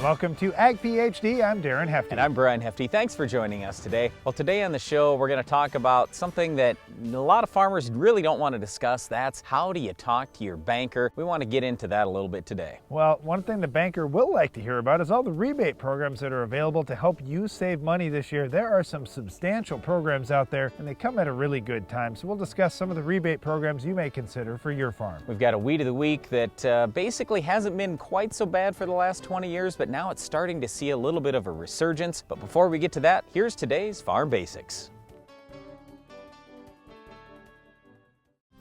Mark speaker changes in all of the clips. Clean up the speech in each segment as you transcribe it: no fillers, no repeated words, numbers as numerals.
Speaker 1: and welcome to Ag PhD. I'm Darren Hefty.
Speaker 2: And I'm Brian Hefty. Thanks for joining us today. Well, today on the show, we're going to talk about something that a lot of farmers really don't want to discuss. That's how do you talk to your banker? We want to get into that a little bit today.
Speaker 1: Well, one thing the banker will like to hear about is all the rebate programs that are available to help you save money this year. There are some substantial programs out there, and they come at a really good time. So we'll discuss some of the rebate programs you may consider for your farm.
Speaker 2: We've got a weed of the week that basically hasn't been quite so bad for the last 20 years, but now it's starting to see a little bit of a resurgence. But before we get to that, here's today's Farm Basics.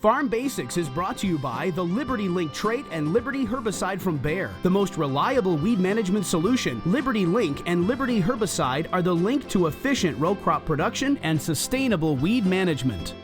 Speaker 3: Farm Basics is brought to you by the Liberty Link trait and Liberty herbicide from Bayer. The most reliable weed management solution, Liberty Link and Liberty herbicide are the link to efficient row crop production and sustainable weed management.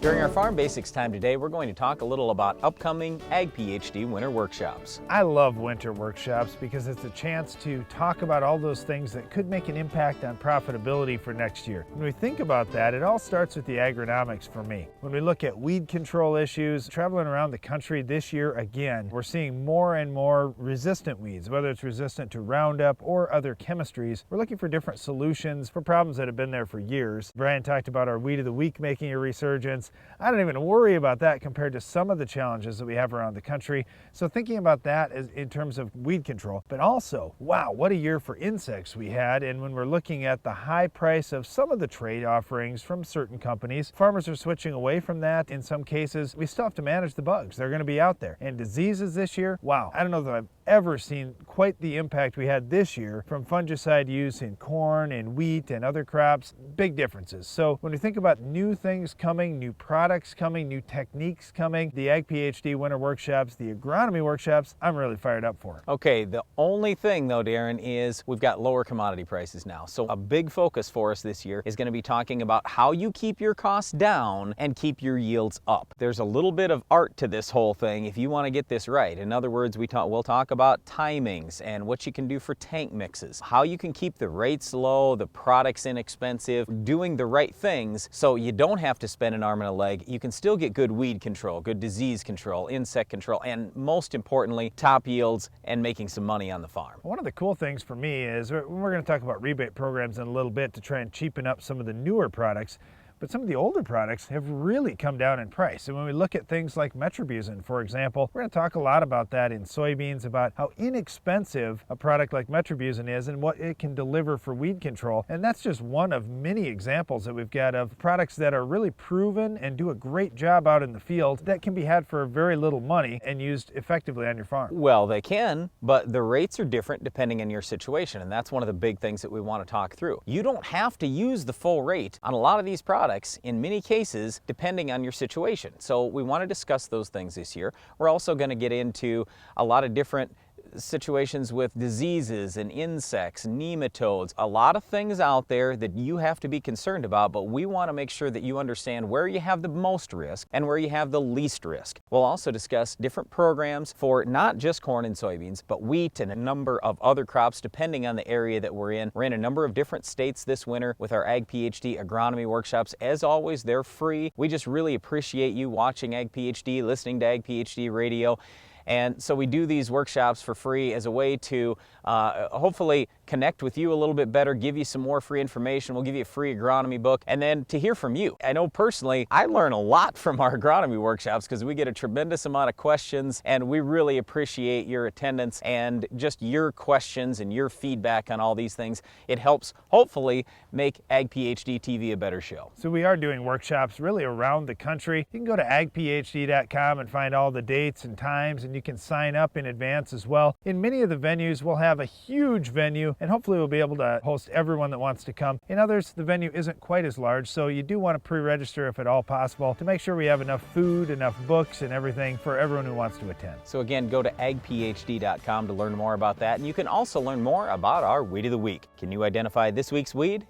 Speaker 2: During our Farm Basics time today, we're going to talk a little about upcoming Ag PhD winter workshops.
Speaker 1: I love winter workshops because it's a chance to talk about all those things that could make an impact on profitability for next year. When we think about that, it all starts with the agronomics for me. When we look at weed control issues, traveling around the country this year again, we're seeing more and more resistant weeds, whether it's resistant to Roundup or other chemistries. We're looking for different solutions for problems that have been there for years. Brian talked about our weed of the week making a resurgence. I don't even worry about that compared to some of the challenges that we have around the country. So thinking about that is in terms of weed control, but also, wow, what a year for insects we had. And when we're looking at the high price of some of the trade offerings from certain companies, farmers are switching away from that. In some cases, we still have to manage the bugs. They're going to be out there. And diseases this year, wow, I don't know that I've ever seen quite the impact we had this year from fungicide use in corn and wheat and other crops. Big differences. So when we think about new things coming, new products coming, new techniques coming, the Ag PhD winter workshops, the agronomy workshops, I'm really fired up for.
Speaker 2: Okay, the only thing though, Darren, is we've got lower commodity prices now. So a big focus for us this year is going to be talking about how you keep your costs down and keep your yields up. There's a little bit of art to this whole thing if you want to get this right. In other words, we'll talk about timings and what you can do for tank mixes, how you can keep the rates low, the products inexpensive, doing the right things so you don't have to spend an arm and a leg. You can still get good weed control, good disease control, insect control, and most importantly, top yields and making some money on the farm.
Speaker 1: One of the cool things for me is we're going to talk about rebate programs in a little bit to try and cheapen up some of the newer products. But some of the older products have really come down in price. And when we look at things like metribuzin, for example, we're going to talk a lot about that in soybeans, about how inexpensive a product like metribuzin is and what it can deliver for weed control. And that's just one of many examples that we've got of products that are really proven and do a great job out in the field that can be had for very little money and used effectively on your farm.
Speaker 2: Well, they can, but the rates are different depending on your situation. And that's one of the big things that we want to talk through. You don't have to use the full rate on a lot of these products in many cases, depending on your situation. So we want to discuss those things this year. We're also going to get into a lot of different situations with diseases and insects, nematodes, a lot of things out there that you have to be concerned about, but we want to make sure that you understand where you have the most risk and where you have the least risk. We'll also discuss different programs for not just corn and soybeans, but wheat and a number of other crops depending on the area that we're in. We're in a number of different states this winter with our Ag PhD agronomy workshops. As always, they're free. We just really appreciate you watching Ag PhD, listening to Ag PhD radio. And so we do these workshops for free as a way to hopefully connect with you a little bit better, give you some more free information. We'll give you a free agronomy book, and then to hear from you. I know personally, I learn a lot from our agronomy workshops because we get a tremendous amount of questions, and we really appreciate your attendance and just your questions and your feedback on all these things. It helps hopefully make Ag PhD TV a better show.
Speaker 1: So we are doing workshops really around the country. You can go to agphd.com and find all the dates and times, and you can sign up in advance as well. In many of the venues, we'll have a huge venue, and hopefully we'll be able to host everyone that wants to come. In others, the venue isn't quite as large, so you do want to pre-register if at all possible to make sure we have enough food, enough books, and everything for everyone who wants to attend.
Speaker 2: So again, go to agphd.com to learn more about that, and you can also learn more about our Weed of the Week. Can you identify this week's weed?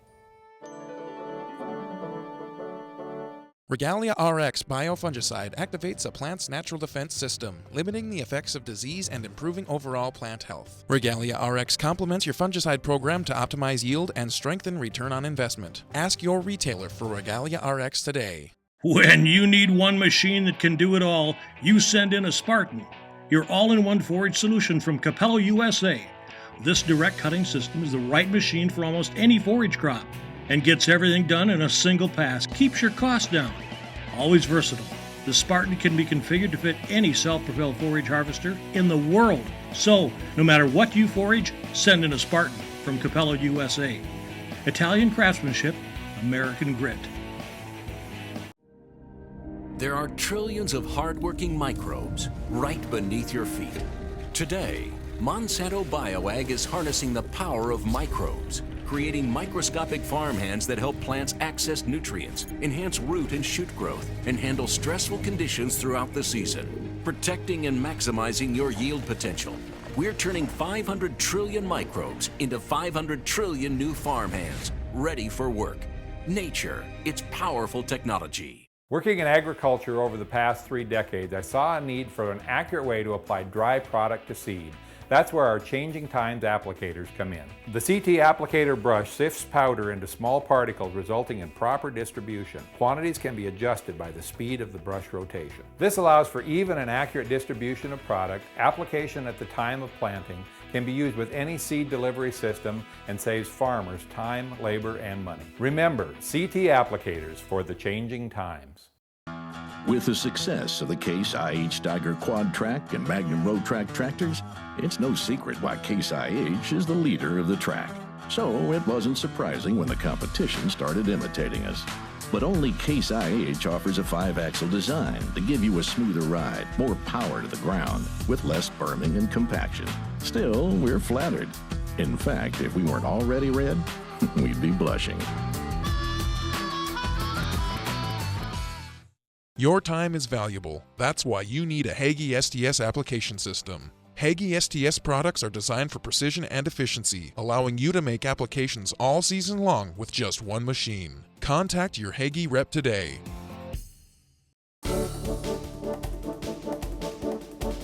Speaker 4: Regalia RX biofungicide activates a plant's natural defense system, limiting the effects of disease and improving overall plant health. Regalia RX complements your fungicide program to optimize yield and strengthen return on investment. Ask your retailer for Regalia RX today.
Speaker 5: When you need one machine that can do it all, you send in a Spartan, your all-in-one forage solution from Capello USA. This direct cutting system is the right machine for almost any forage crop and gets everything done in a single pass. Keeps your costs down. Always versatile. The Spartan can be configured to fit any self-propelled forage harvester in the world. So, no matter what you forage, send in a Spartan from Capello USA. Italian craftsmanship, American grit.
Speaker 6: There are trillions of hardworking microbes right beneath your feet. Today, Monsanto BioAg is harnessing the power of microbes, creating microscopic farmhands that help plants access nutrients, enhance root and shoot growth, and handle stressful conditions throughout the season, protecting and maximizing your yield potential. We're turning 500 trillion microbes into 500 trillion new farmhands, ready for work. Nature, it's powerful technology.
Speaker 7: Working in agriculture over the past 3 decades, I saw a need for an accurate way to apply dry product to seed. That's where our Changing Times applicators come in. The CT applicator brush sifts powder into small particles, resulting in proper distribution. Quantities can be adjusted by the speed of the brush rotation. This allows for even and accurate distribution of product. Application at the time of planting can be used with any seed delivery system and saves farmers time, labor, and money. Remember, CT applicators for the Changing Times.
Speaker 8: With the success of the Case IH Steiger Quad Track and Magnum Road Track tractors, it's no secret why Case IH is the leader of the track. So it wasn't surprising when the competition started imitating us. But only Case IH offers a 5-axle design to give you a smoother ride, more power to the ground, with less berming and compaction. Still, we're flattered. In fact, if we weren't already red, we'd be blushing.
Speaker 4: Your time is valuable. That's why you need a Hagie STS application system. Hagie STS products are designed for precision and efficiency, allowing you to make applications all season long with just one machine. Contact your Hagie rep today.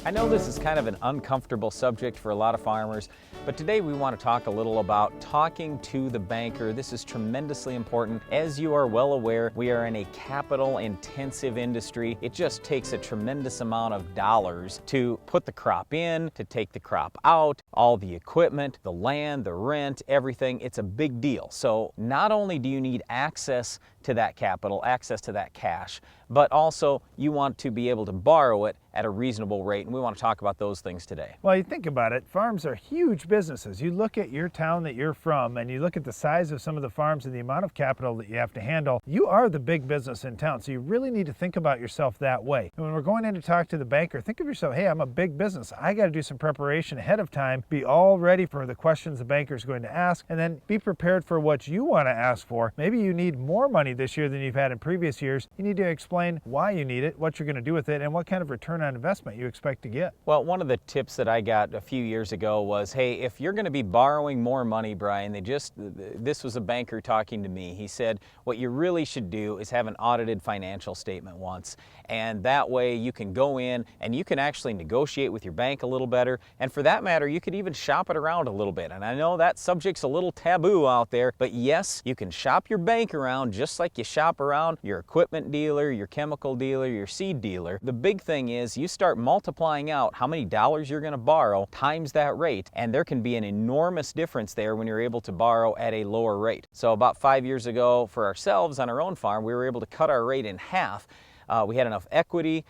Speaker 2: I know this is kind of an uncomfortable subject for a lot of farmers, but today we want to talk a little about talking to the banker. This is tremendously important. As you are well aware, we are in a capital-intensive industry. It just takes a tremendous amount of dollars to put the crop in, to take the crop out, all the equipment, the land, the rent, everything. It's a big deal. So not only do you need access to that capital, access to that cash, but also you want to be able to borrow it at a reasonable rate, and we want to talk about those things today.
Speaker 1: Well, you think about it, farms are huge businesses. You look at your town that you're from, and you look at the size of some of the farms and the amount of capital that you have to handle. You are the big business in town, so you really need to think about yourself that way. And when we're going in to talk to the banker, think of yourself, hey, I'm a big business. I got to do some preparation ahead of time, be all ready for the questions the banker is going to ask, and then be prepared for what you want to ask for. Maybe you need more money this year than you've had in previous years. You need to explain why you need it, what you're going to do with it, and what kind of return on investment you expect to get.
Speaker 2: Well, one of the tips that I got a few years ago was, hey, if you're going to be borrowing more money, Brian, this was a banker talking to me. He said, what you really should do is have an audited financial statement once. And that way you can go in and you can actually negotiate with your bank a little better. And for that matter, you could even shop it around a little bit. And I know that subject's a little taboo out there, but yes, you can shop your bank around just like you shop around your equipment dealer, your chemical dealer, your seed dealer. The big thing is you start multiplying out how many dollars you're going to borrow times that rate, and there can be an enormous difference there when you're able to borrow at a lower rate. So about 5 years ago for ourselves on our own farm, we were able to cut our rate in half. We had enough equity,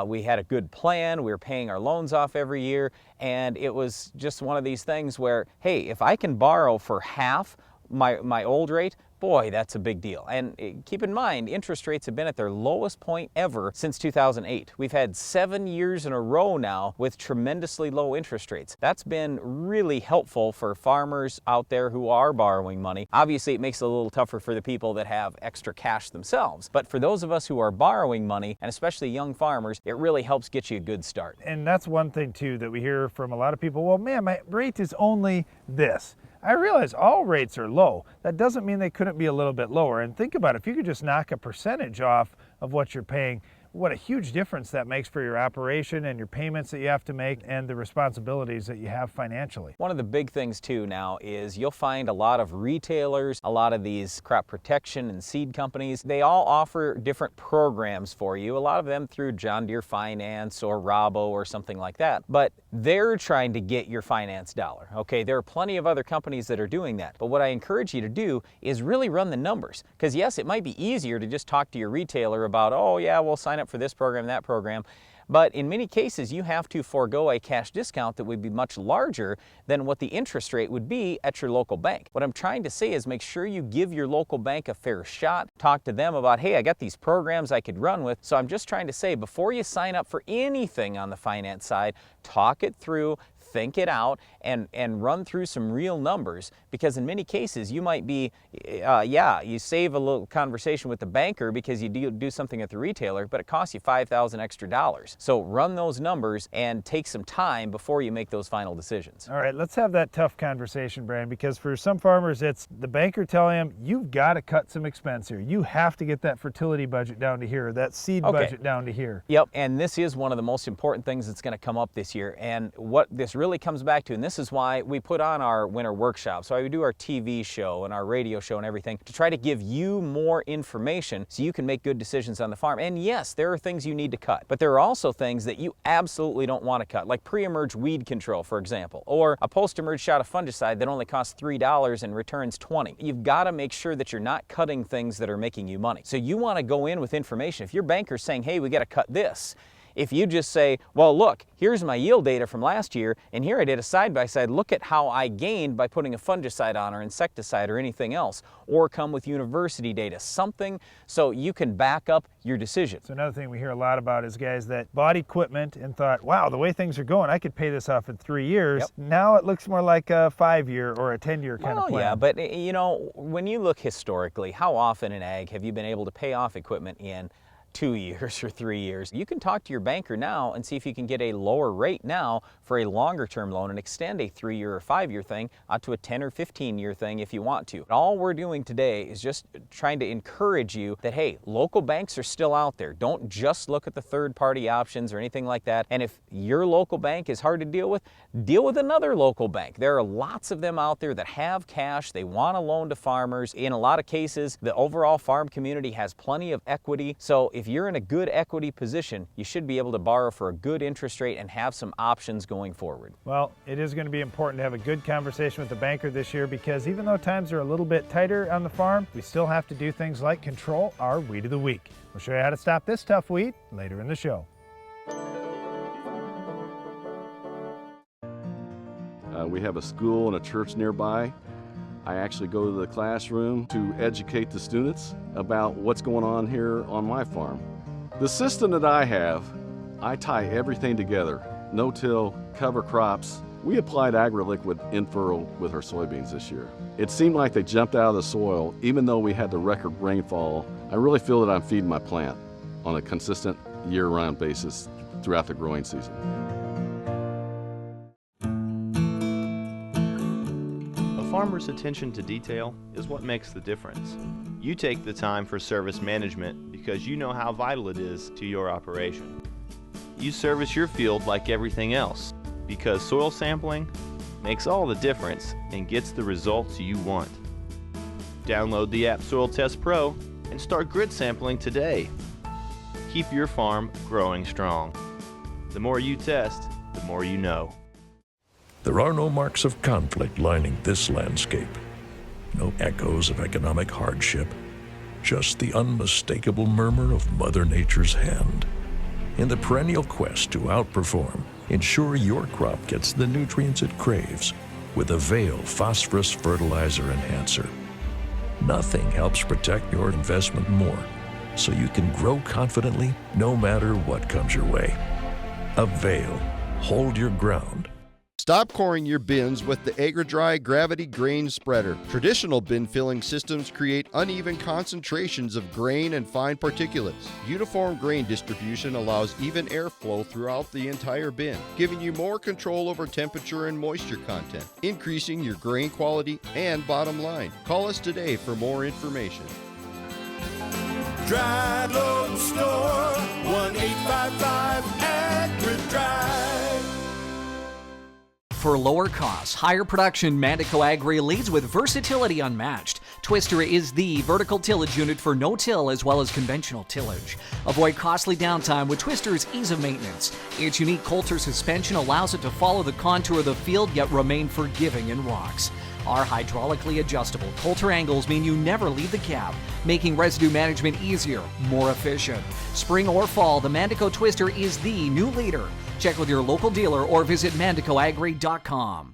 Speaker 2: we had a good plan, we were paying our loans off every year, and it was just one of these things where, hey, if I can borrow for half my old rate, boy, that's a big deal. And keep in mind, interest rates have been at their lowest point ever since 2008. We've had 7 years in a row now with tremendously low interest rates. That's been really helpful for farmers out there who are borrowing money. Obviously, it makes it a little tougher for the people that have extra cash themselves. But for those of us who are borrowing money, and especially young farmers, it really helps get you a good start.
Speaker 1: And that's one thing too that we hear from a lot of people, well, man, my rate is only this. I realize all rates are low. That doesn't mean they couldn't be a little bit lower. And think about it, if you could just knock a percentage off of what you're paying, what a huge difference that makes for your operation and your payments that you have to make and the responsibilities that you have financially.
Speaker 2: One of the big things too now is you'll find a lot of retailers, a lot of these crop protection and seed companies, they all offer different programs for you, a lot of them through John Deere Finance or Robo or something like that, but they're trying to get your finance dollar. Okay, there are plenty of other companies that are doing that, but what I encourage you to do is really run the numbers, because yes, it might be easier to just talk to your retailer about, oh yeah, we'll sign up for this program, that program, but in many cases you have to forego a cash discount that would be much larger than what the interest rate would be at your local bank. What I'm trying to say is make sure you give your local bank a fair shot. Talk to them about, hey, I got these programs I could run with. So I'm just trying to say, before you sign up for anything on the finance side, talk it through, think it out, and run through some real numbers, because in many cases you might be, you save a little conversation with the banker because you do something at the retailer, but it costs you $5,000 extra. So run those numbers and take some time before you make those final decisions.
Speaker 1: All right, let's have that tough conversation, Brian, because for some farmers it's the banker telling them, you've got to cut some expense here. You have to get that fertility budget down to here, that seed budget down to here.
Speaker 2: Yep, and this is one of the most important things that's going to come up this year, and what this really comes back to, and this is why we put on our winter workshop, so we do our TV show and our radio show and everything, to try to give you more information so you can make good decisions on the farm. And yes, there are things you need to cut, but there are also things that you absolutely don't want to cut, like pre-emerge weed control, for example, or a post-emerge shot of fungicide that only costs $3 and returns $20. You've got to make sure that you're not cutting things that are making you money. So you want to go in with information. If your banker's saying, hey, we got to cut this, if you just say, well, look, here's my yield data from last year, and here I did a side-by-side, look at how I gained by putting a fungicide on or insecticide or anything else, or come with university data, something so you can back up your decision.
Speaker 1: So another thing we hear a lot about is guys that bought equipment and thought, wow, the way things are going, I could pay this off in 3 years. Yep. Now it looks more like a 5-year or a 10-year kind of plan.
Speaker 2: Yeah, but you know, when you look historically, how often in ag have you been able to pay off equipment in 2 years or 3 years? You can talk to your banker now and see if you can get a lower rate now for a longer term loan and extend a 3-year or 5-year thing out to a 10 or 15-year thing if you want to. All we're doing today is just trying to encourage you that, hey, local banks are still out there. Don't just look at the third-party options or anything like that. And if your local bank is hard to deal with another local bank. There are lots of them out there that have cash. They want to loan to farmers. In a lot of cases, the overall farm community has plenty of equity. So if you're in a good equity position, you should be able to borrow for a good interest rate and have some options going forward.
Speaker 1: Well, it is going to be important to have a good conversation with the banker this year, because even though times are a little bit tighter on the farm, we still have to do things like control our weed of the week. We'll show you how to stop this tough weed later in the show.
Speaker 9: We have a school and a church nearby. I actually go to the classroom to educate the students about what's going on here on my farm. The system that I have, I tie everything together. No-till, cover crops. We applied AgriLiquid in furrow with our soybeans this year. It seemed like they jumped out of the soil, even though we had the record rainfall. I really feel that I'm feeding my plant on a consistent year-round basis throughout the growing season.
Speaker 10: A farmer's attention to detail is what makes the difference. You take the time for service management because you know how vital it is to your operation. You service your field like everything else, because soil sampling makes all the difference and gets the results you want. Download the app Soil Test Pro and start grid sampling today. Keep your farm growing strong. The more you test, the more you know.
Speaker 11: There are no marks of conflict lining this landscape. No echoes of economic hardship. Just the unmistakable murmur of Mother Nature's hand. In the perennial quest to outperform, ensure your crop gets the nutrients it craves with a Veil Phosphorus Fertilizer Enhancer. Nothing helps protect your investment more, so you can grow confidently no matter what comes your way. A Veil. Hold your ground.
Speaker 12: Stop coring your bins with the AgriDry Gravity Grain Spreader. Traditional bin filling systems create uneven concentrations of grain and fine particulates. Uniform grain distribution allows even airflow throughout the entire bin, giving you more control over temperature and moisture content, increasing your grain quality and bottom line. Call us today for more information.
Speaker 13: Dry Load Store, 1-855 AgriDry.
Speaker 14: For lower costs, higher production, Mandico Agri leads with versatility unmatched. Twister is the vertical tillage unit for no-till as well as conventional tillage. Avoid costly downtime with Twister's ease of maintenance. Its unique Coulter suspension allows it to follow the contour of the field yet remain forgiving in rocks. Our hydraulically adjustable Coulter angles mean you never leave the cab, making residue management easier, more efficient. Spring or fall, the Mandico Twister is the new leader. Check with your local dealer or visit mandicoagri.com.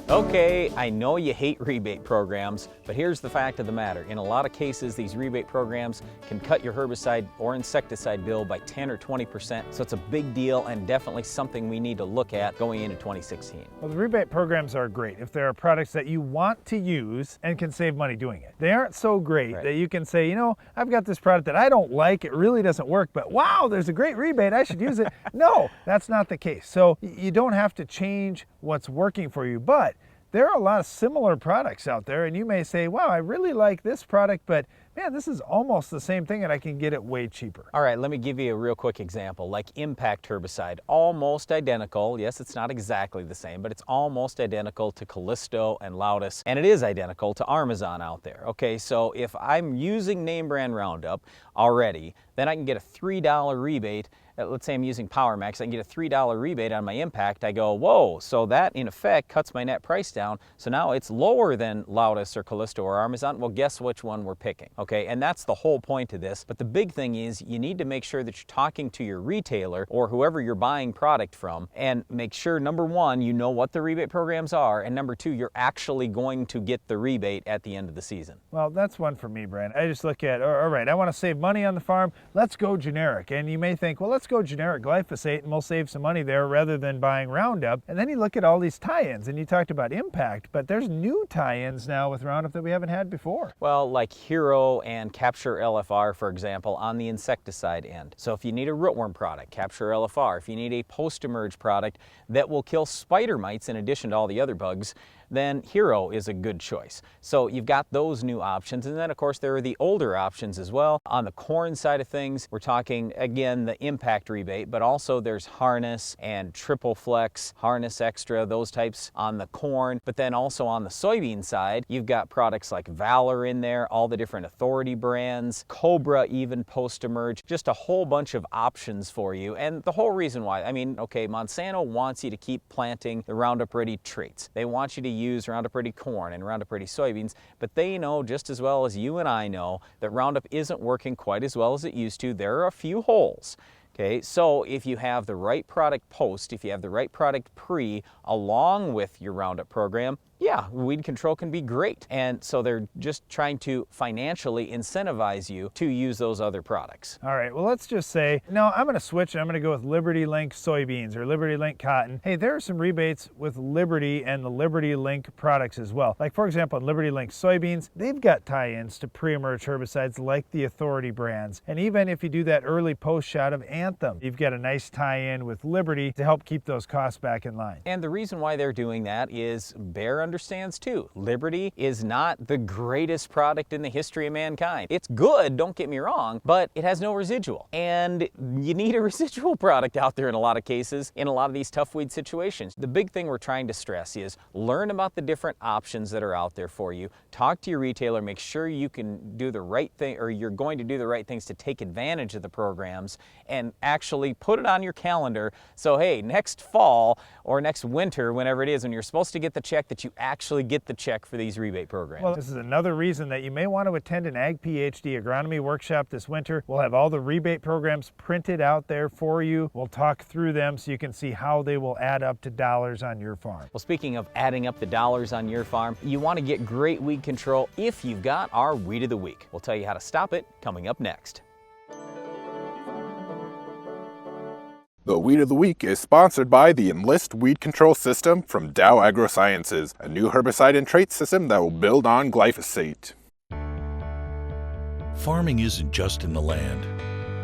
Speaker 2: Okay, I know you hate rebate programs, but here's the fact of the matter. In a lot of cases, these rebate programs can cut your herbicide or insecticide bill by 10 or 20%, so it's a big deal and definitely something we need to look at going into 2016.
Speaker 1: Well, the rebate programs are great if there are products that you want to use and can save money doing it. They aren't so great that you can say, you know, I've got this product that I don't like, it really doesn't work, but wow, there's a great rebate, I should use it. No, that's not the case. So you don't have to change what's working for you, but there are a lot of similar products out there, and you may say, wow, I really like this product, but man, this is almost the same thing and I can get it way cheaper.
Speaker 2: All right, let me give you a real quick example, like Impact herbicide, almost identical. Yes, it's not exactly the same, but it's almost identical to Callisto and Loudus, and it is identical to Armazon out there. Okay, so if I'm using name brand Roundup already, then I can get a $3 rebate. Let's say I'm using Power Max, I can get a $3 rebate on my Impact. I go, whoa, so that in effect cuts my net price down. So now it's lower than Loudus or Callisto or Armazon. Well, guess which one we're picking, okay? And that's the whole point of this. But the big thing is you need to make sure that you're talking to your retailer or whoever you're buying product from and make sure, number one, you know what the rebate programs are, and number two, you're actually going to get the rebate at the end of the season.
Speaker 1: Well, that's one for me, Brent. I just look at, all right, I want to save money on the farm. Let's go generic. And you may think, well, let's go generic glyphosate and we'll save some money there rather than buying Roundup. And then you look at all these tie-ins, and you talked about Impact, but there's new tie-ins now with Roundup that we haven't had before.
Speaker 2: Well, like Hero and Capture LFR, for example, on the insecticide end. So if you need a rootworm product, Capture LFR. If you need a post-emerge product that will kill spider mites in addition to all the other bugs, then Hero is a good choice. So you've got those new options, and then of course there are the older options as well. On the corn side of things, we're talking again the Impact rebate, but also there's Harness and Triple Flex, Harness Extra, those types on the corn. But then also on the soybean side, you've got products like Valor in there, all the different Authority brands, Cobra even post-emerge, just a whole bunch of options for you. And the whole reason why, I mean, okay, Monsanto wants you to keep planting the Roundup Ready traits. They want you to use Roundup Ready corn and Roundup Ready soybeans, but they know just as well as you and I know that Roundup isn't working quite as well as it used to. There are a few holes. Okay, so if you have the right product post, if you have the right product pre, along with your Roundup program, yeah, weed control can be great. And so they're just trying to financially incentivize you to use those other products.
Speaker 1: All right, well, let's just say, no, I'm gonna switch and I'm gonna go with Liberty Link soybeans or Liberty Link cotton. Hey, there are some rebates with Liberty and the Liberty Link products as well. Like for example, in Liberty Link soybeans, they've got tie-ins to pre-emerge herbicides like the Authority brands. And even if you do that early post shot of Anthem, you've got a nice tie-in with Liberty to help keep those costs back in line.
Speaker 2: And the reason why they're doing that is Bayer understands too. Liberty is not the greatest product in the history of mankind. It's good, don't get me wrong, but it has no residual. And you need a residual product out there in a lot of cases, in a lot of these tough weed situations. The big thing we're trying to stress is learn about the different options that are out there for you. Talk to your retailer, make sure you can do the right thing, or you're going to do the right things to take advantage of the programs, and actually put it on your calendar. So hey, next fall or next winter, whenever it is, when you're supposed to get the check, that you actually get the check for these rebate programs.
Speaker 1: Well, this is another reason that you may want to attend an Ag PhD agronomy workshop this winter. We'll have all the rebate programs printed out there for you. We'll talk through them so you can see how they will add up to dollars on your farm.
Speaker 2: Well, speaking of adding up the dollars on your farm, you want to get great weed control if you've got our Weed of the Week. We'll tell you how to stop it coming up next.
Speaker 15: The Weed of the Week is sponsored by the Enlist Weed Control System from Dow AgroSciences, a new herbicide and trait system that will build on glyphosate.
Speaker 11: Farming isn't just in the land,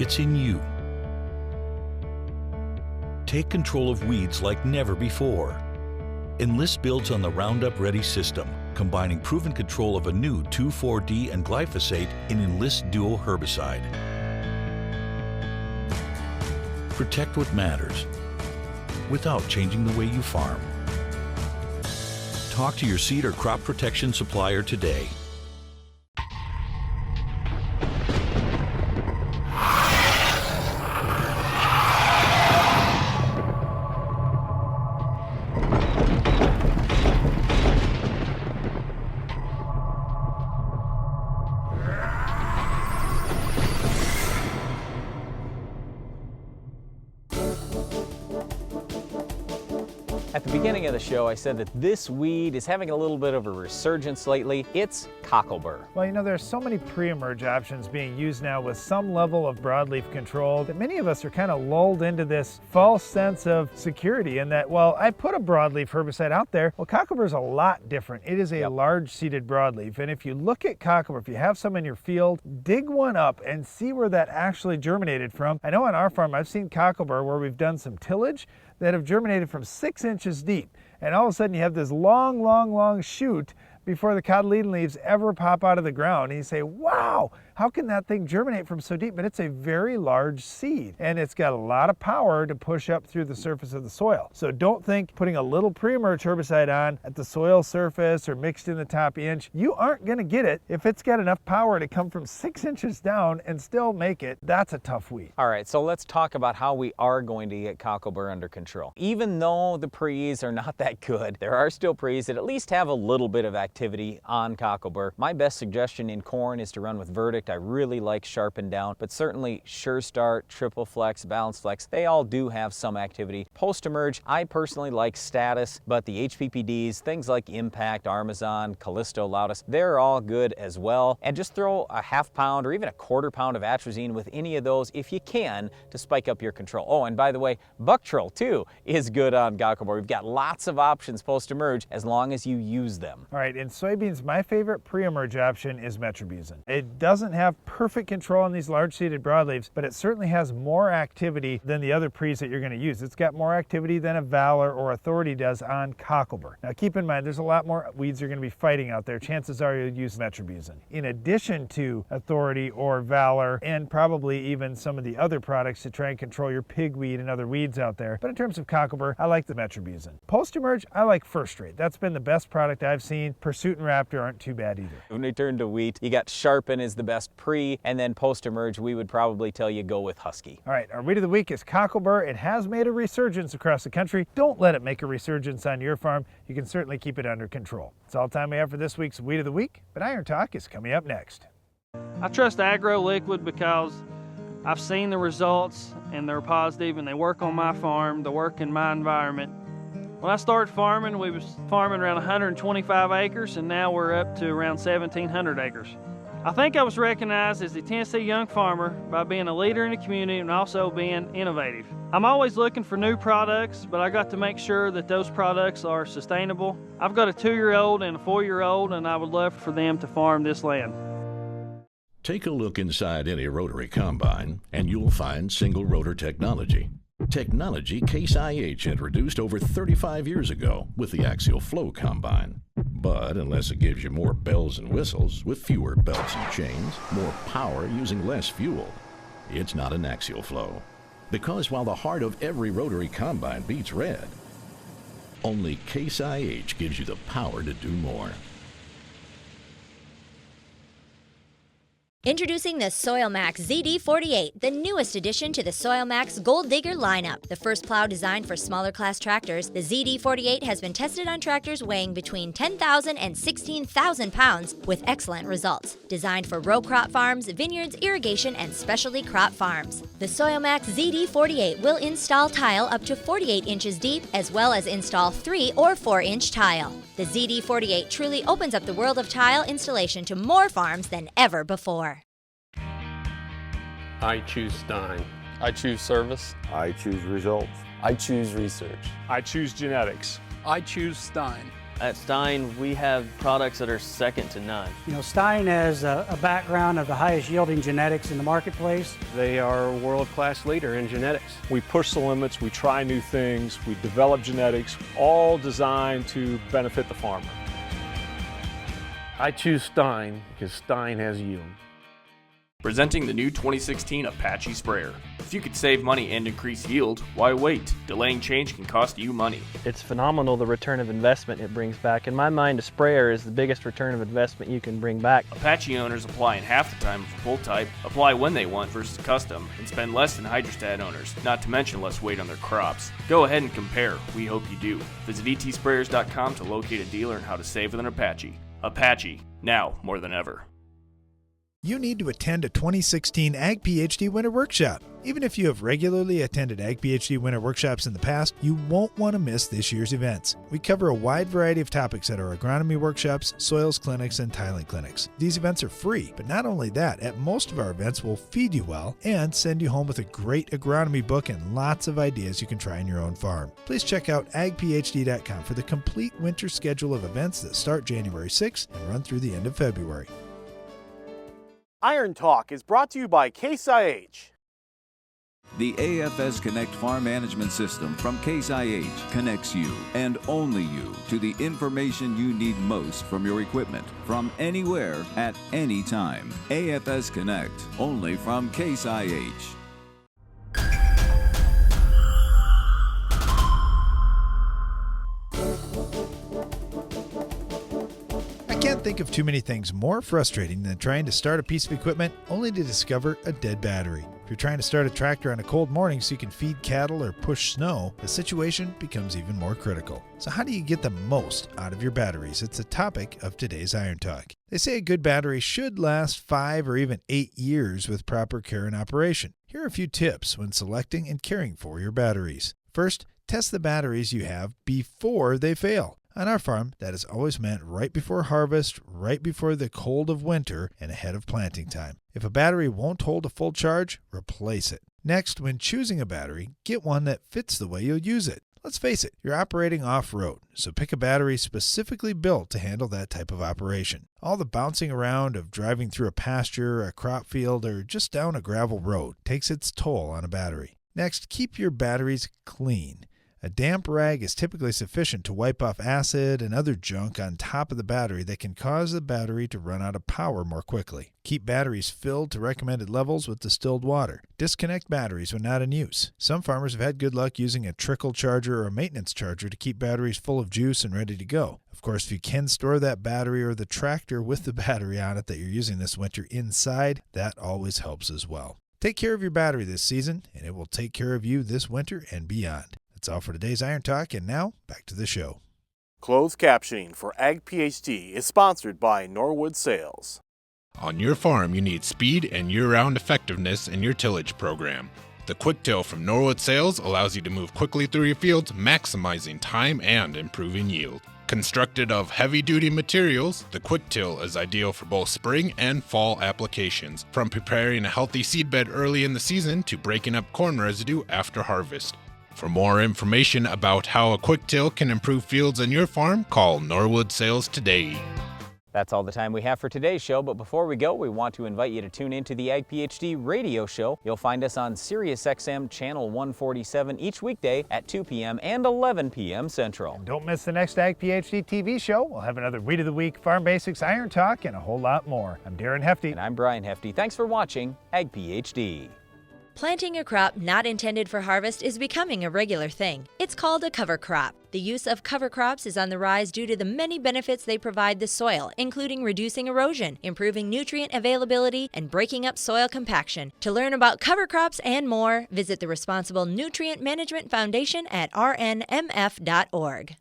Speaker 11: it's in you. Take control of weeds like never before. Enlist builds on the Roundup Ready system, combining proven control of a new 2,4-D and glyphosate in Enlist Duo herbicide. Protect what matters without changing the way you farm. Talk to your seed or crop protection supplier today.
Speaker 2: At the beginning of the show, I said that this weed is having a little bit of a resurgence lately. It's Cocklebur.
Speaker 1: Well, you know, there are so many pre-emerge options being used now with some level of broadleaf control that many of us are kind of lulled into this false sense of security in that, well, I put a broadleaf herbicide out there. Well, Cocklebur is a lot different. It is a large seeded broadleaf. And if you look at Cocklebur, if you have some in your field, dig one up and see where that actually germinated from. I know on our farm, I've seen Cocklebur where we've done some tillage that have germinated from 6 inches deep. And all of a sudden you have this long shoot before the cotyledon leaves ever pop out of the ground. And you say, wow, how can that thing germinate from so deep? But it's a very large seed, and it's got a lot of power to push up through the surface of the soil. So don't think putting a little pre-emerge herbicide on at the soil surface or mixed in the top inch, you aren't gonna get it if it's got enough power to come from 6 inches down and still make it. That's a tough weed.
Speaker 2: All right, so let's talk about how we are going to get Cocklebur under control. Even though the pre's are not that good, there are still pre's that at least have a little bit of activity on Cocklebur. My best suggestion in corn is to run with Verdict. I really like Sharpen Down, but certainly Sure Start, Triple Flex, Balance Flex, they all do have some activity. Post-emerge, I personally like Status, but the HPPDs, things like Impact, Armazon, Callisto, Loudus, they're all good as well. And just throw a ½ pound or even a ¼ pound of atrazine with any of those if you can to spike up your control. Oh, and by the way, Bucktrill too is good on Cocklebur. We've got lots of options post-emerge as long as you use them.
Speaker 1: All right, in soybeans, my favorite pre-emerge option is metribuzin. It doesn't have perfect control on these large seeded broadleaves, but it certainly has more activity than the other pre's that you're going to use. It's got more activity than a Valor or Authority does on Cocklebur. Now keep in mind, there's a lot more weeds you're going to be fighting out there. Chances are you'll use metribuzin in addition to Authority or Valor, and probably even some of the other products to try and control your pigweed and other weeds out there. But in terms of Cocklebur, I like the metribuzin. Post-emerge, I like First Rate. That's been the best product I've seen. Pursuit and Raptor aren't too bad either.
Speaker 2: When we turn to wheat, you got Sharpen is the best pre, and then post-emerge, we would probably tell you go with Husky.
Speaker 1: All right, our weed of the week is Cocklebur. It has made a resurgence across the country. Don't let it make a resurgence on your farm. You can certainly keep it under control. That's all the time we have for this week's Weed of the Week, but Iron Talk is coming up next.
Speaker 16: I trust Agro Liquid because I've seen the results and they're positive and they work on my farm, they work in my environment. When I started farming, we was farming around 125 acres, and now we're up to around 1,700 acres. I think I was recognized as the Tennessee Young Farmer by being a leader in the community and also being innovative. I'm always looking for new products, but I got to make sure that those products are sustainable. I've got a 2-year-old and a 4-year-old, and I would love for them to farm this land.
Speaker 11: Take a look inside any rotary combine, and you'll find single rotor technology. Technology Case IH introduced over 35 years ago with the Axial Flow Combine. But unless it gives you more bells and whistles with fewer belts and chains, more power using less fuel, it's not an axial flow. Because while the heart of every rotary combine beats red, only Case IH gives you the power to do more.
Speaker 17: Introducing the SoilMax ZD48, the newest addition to the SoilMax Gold Digger lineup. The first plow designed for smaller class tractors, the ZD48 has been tested on tractors weighing between 10,000 and 16,000 pounds with excellent results. Designed for row crop farms, vineyards, irrigation, and specialty crop farms. The SoilMax ZD48 will install tile up to 48 inches deep, as well as install 3 or 4-inch tile. The ZD48 truly opens up the world of tile installation to more farms than ever before.
Speaker 18: I choose Stein. I choose service.
Speaker 19: I choose results.
Speaker 18: I choose research.
Speaker 20: I choose genetics.
Speaker 21: I choose Stein.
Speaker 22: At Stein, we have products that are second to none.
Speaker 23: You know, Stein has a background of the highest yielding genetics in the marketplace.
Speaker 20: They are a world-class leader in genetics. We push the limits, we try new things, we develop genetics, all designed to benefit the farmer.
Speaker 19: I choose Stein because Stein has yield.
Speaker 24: Presenting the new 2016 Apache sprayer. If you could save money and increase yield, why wait? Delaying change can cost you money.
Speaker 25: It's phenomenal the return of investment it brings back. In my mind, a sprayer is the biggest return of investment you can bring back.
Speaker 24: Apache owners apply in half the time of a full type, apply when they want versus custom, and spend less than Hydrostat owners, not to mention less weight on their crops. Go ahead and compare. We hope you do. Visit etsprayers.com to locate a dealer and how to save with an Apache. Apache, now more than ever.
Speaker 1: You need to attend a 2016 Ag PhD Winter Workshop. Even if you have regularly attended Ag PhD Winter Workshops in the past, you won't want to miss this year's events. We cover a wide variety of topics at our agronomy workshops, soils clinics, and tiling clinics. These events are free, but not only that, at most of our events we'll feed you well and send you home with a great agronomy book and lots of ideas you can try in your own farm. Please check out agphd.com for the complete winter schedule of events that start January 6th and run through the end of February.
Speaker 26: Iron Talk is brought to you by Case IH.
Speaker 27: The AFS Connect Farm Management System from Case IH connects you, and only you, to the information you need most from your equipment, from anywhere, at any time. AFS Connect, only from Case IH.
Speaker 1: I can't think of too many things more frustrating than trying to start a piece of equipment only to discover a dead battery. If you're trying to start a tractor on a cold morning so you can feed cattle or push snow, the situation becomes even more critical. So how do you get the most out of your batteries? It's a topic of today's Iron Talk. They say a good battery should last 5 or even 8 years with proper care and operation. Here are a few tips when selecting and caring for your batteries. First, test the batteries you have before they fail. On our farm, that is always meant right before harvest, right before the cold of winter, and ahead of planting time. If a battery won't hold a full charge, replace it. Next, when choosing a battery, get one that fits the way you'll use it. Let's face it, you're operating off-road, so pick a battery specifically built to handle that type of operation. All the bouncing around of driving through a pasture, a crop field, or just down a gravel road takes its toll on a battery. Next, keep your batteries clean. A damp rag is typically sufficient to wipe off acid and other junk on top of the battery that can cause the battery to run out of power more quickly. Keep batteries filled to recommended levels with distilled water. Disconnect batteries when not in use. Some farmers have had good luck using a trickle charger or a maintenance charger to keep batteries full of juice and ready to go. Of course, if you can store that battery or the tractor with the battery on it that you're using this winter inside, that always helps as well. Take care of your battery this season, and it will take care of you this winter and beyond. That's all for today's Iron Talk, and now back to the show.
Speaker 26: Closed captioning for Ag PhD is sponsored by Norwood Sales.
Speaker 15: On your farm, you need speed and year-round effectiveness in your tillage program. The Quick Till from Norwood Sales allows you to move quickly through your fields, maximizing time and improving yield. Constructed of heavy-duty materials, the Quick Till is ideal for both spring and fall applications, from preparing a healthy seedbed early in the season to breaking up corn residue after harvest. For more information about how a Quick Till can improve fields on your farm, call Norwood Sales today.
Speaker 2: That's all the time we have for today's show, but before we go, we want to invite you to tune into the Ag PhD radio show. You'll find us on SiriusXM Channel 147 each weekday at 2 p.m. and 11 p.m. Central.
Speaker 1: And don't miss the next Ag PhD TV show. We'll have another Weed of the Week, Farm Basics, Iron Talk, and a whole lot more. I'm Darren Hefty.
Speaker 2: And I'm Brian Hefty. Thanks for watching Ag PhD.
Speaker 17: Planting a crop not intended for harvest is becoming a regular thing. It's called a cover crop. The use of cover crops is on the rise due to the many benefits they provide the soil, including reducing erosion, improving nutrient availability, and breaking up soil compaction. To learn about cover crops and more, visit the Responsible Nutrient Management Foundation at rnmf.org.